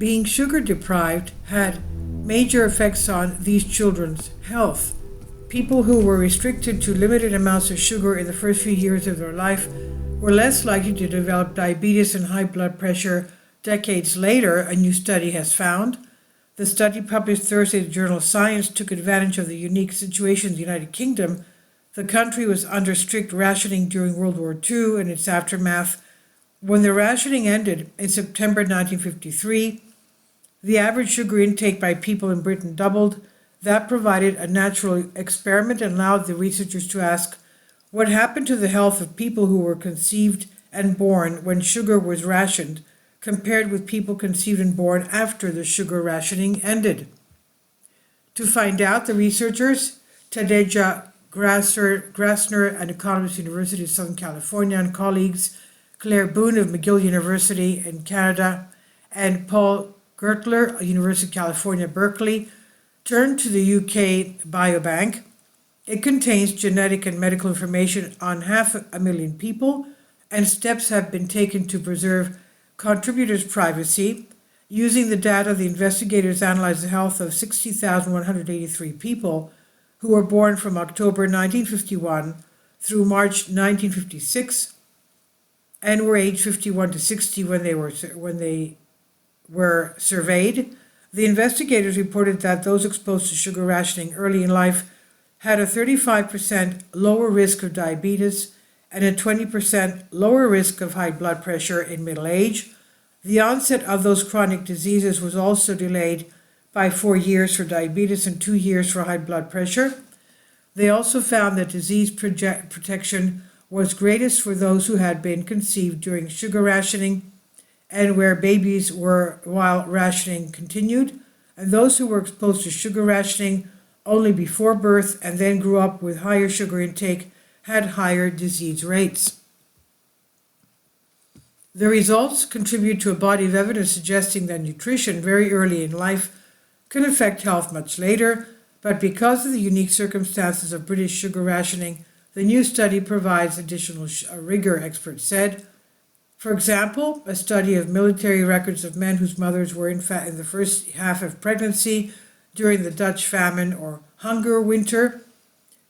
being sugar deprived had major effects on these children's health. People who were restricted to limited amounts of sugar in the first few years of their life were less likely to develop diabetes and high blood pressure decades later, a new study has found. The study, published Thursday in the journal Science, took advantage of the unique situation in the United Kingdom. The country was under strict rationing during World War II and its aftermath. When the rationing ended in September 1953, the average sugar intake by people in Britain doubled. That provided a natural experiment and allowed the researchers to ask what happened to the health of people who were conceived and born when sugar was rationed, compared with people conceived and born after the sugar rationing ended. To find out, the researchers, Tadeja Grassner, an economist at the University of Southern California, and colleagues Claire Boone of McGill University in Canada and Paul Gertler, University of California, Berkeley, turned to the UK Biobank. It contains genetic and medical information on 500,000 people, and steps have been taken to preserve contributors' privacy. Using the data, the investigators analyzed the health of 60,183 people who were born from October 1951 through March 1956 and were aged 51 to 60 when they were surveyed. The investigators reported that those exposed to sugar rationing early in life had a 35% lower risk of diabetes and a 20% lower risk of high blood pressure in middle age. The onset of those chronic diseases was also delayed by 4 years for diabetes and 2 years for high blood pressure. They also found that disease protection was greatest for those who had been conceived during sugar rationing and where babies were while rationing continued, and those who were exposed to sugar rationing only before birth and then grew up with higher sugar intake had higher disease rates. The results contribute to a body of evidence suggesting that nutrition very early in life can affect health much later, but because of the unique circumstances of British sugar rationing, the new study provides additional rigor, experts said. For example, a study of military records of men whose mothers were in the first half of pregnancy during the Dutch famine or hunger winter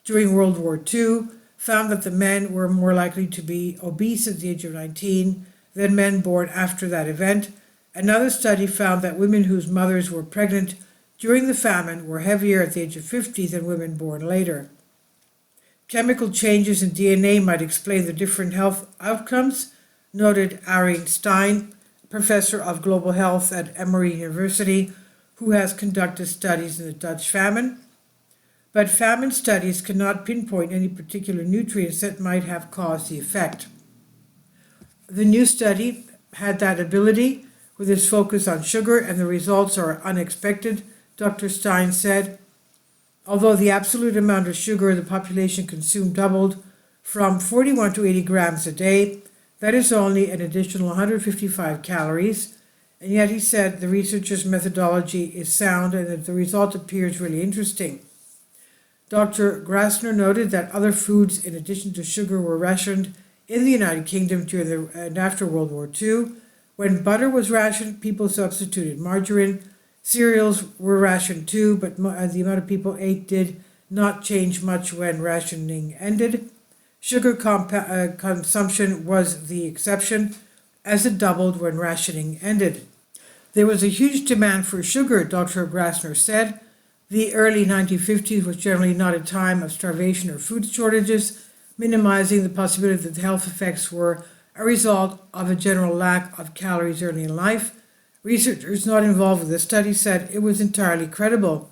during World War II found that the men were more likely to be obese at the age of 19 than men born after that event. Another study found that women whose mothers were pregnant during the famine were heavier at the age of 50 than women born later. Chemical changes in DNA might explain the different health outcomes, noted Arjen Stein, professor of global health at Emory University, who has conducted studies in the Dutch famine. But famine studies cannot pinpoint any particular nutrients that might have caused the effect. The new study had that ability with its focus on sugar, and the results are unexpected, Dr. Stein said. Although the absolute amount of sugar the population consumed doubled from 41 to 80 grams a day, that is only an additional 155 calories. And yet he said the researchers' methodology is sound and that the result appears really interesting. Dr. Grassner noted that other foods in addition to sugar were rationed in the United Kingdom during and after World War II. When butter was rationed, people substituted margarine. Cereals were rationed too, but the amount of people ate did not change much when rationing ended. Sugar consumption was the exception, as it doubled when rationing ended. There was a huge demand for sugar, Dr. Grassner said. The early 1950s was generally not a time of starvation or food shortages, minimizing the possibility that the health effects were a result of a general lack of calories early in life. Researchers not involved with the study said it was entirely credible.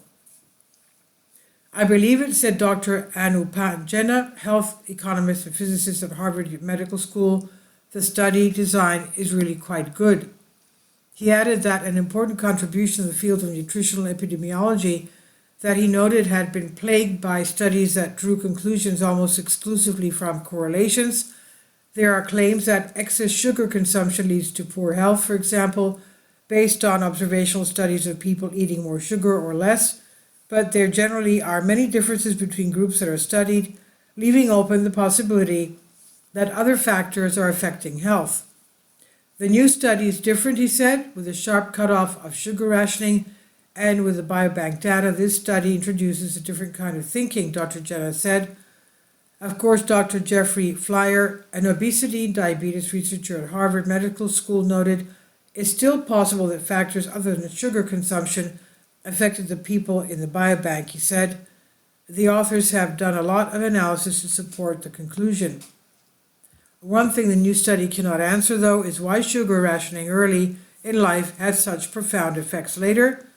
I believe it, said Dr. Anupanjena, health economist and physicist at Harvard Medical School. The study design is really quite good. He added that an important contribution in the field of nutritional epidemiology that he noted had been plagued by studies that drew conclusions almost exclusively from correlations. There are claims that excess sugar consumption leads to poor health, for example, based on observational studies of people eating more sugar or less, but there generally are many differences between groups that are studied, leaving open the possibility that other factors are affecting health. The new study is different, he said, with a sharp cutoff of sugar rationing and with the biobank data. This study introduces a different kind of thinking, Dr. Jenna said. Of course, Dr. Jeffrey Flyer, an obesity and diabetes researcher at Harvard Medical School, noted it's still possible that factors other than sugar consumption affected the people in the biobank, he said. The authors have done a lot of analysis to support the conclusion. One thing the new study cannot answer, though, is why sugar rationing early in life has such profound effects later.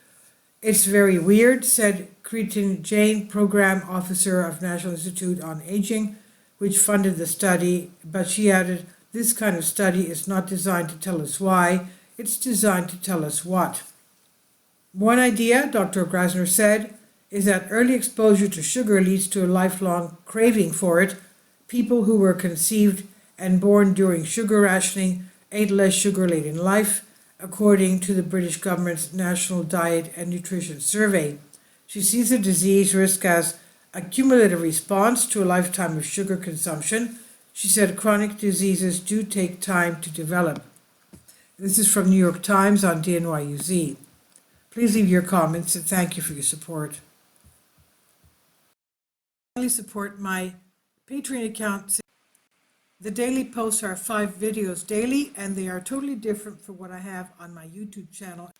It's very weird, said Kritin Jain, Program Officer of National Institute on Aging, which funded the study, but she added, this kind of study is not designed to tell us why, it's designed to tell us what. One idea, Dr. Grasner said, is that early exposure to sugar leads to a lifelong craving for it. People who were conceived and born during sugar rationing ate less sugar late in life, according to the British government's National Diet and Nutrition Survey. She sees the disease risk as a cumulative response to a lifetime of sugar consumption. She said chronic diseases do take time to develop. This is from New York Times on DNYUZ. Please leave your comments and thank you for your support. Support my Patreon account. The daily posts are 5 videos daily, and they are totally different from what I have on my YouTube channel.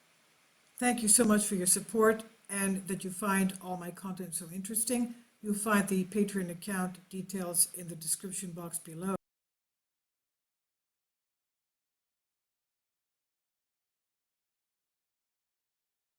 Thank you so much for your support and that you find all my content so interesting. You'll find the Patreon account details in the description box below.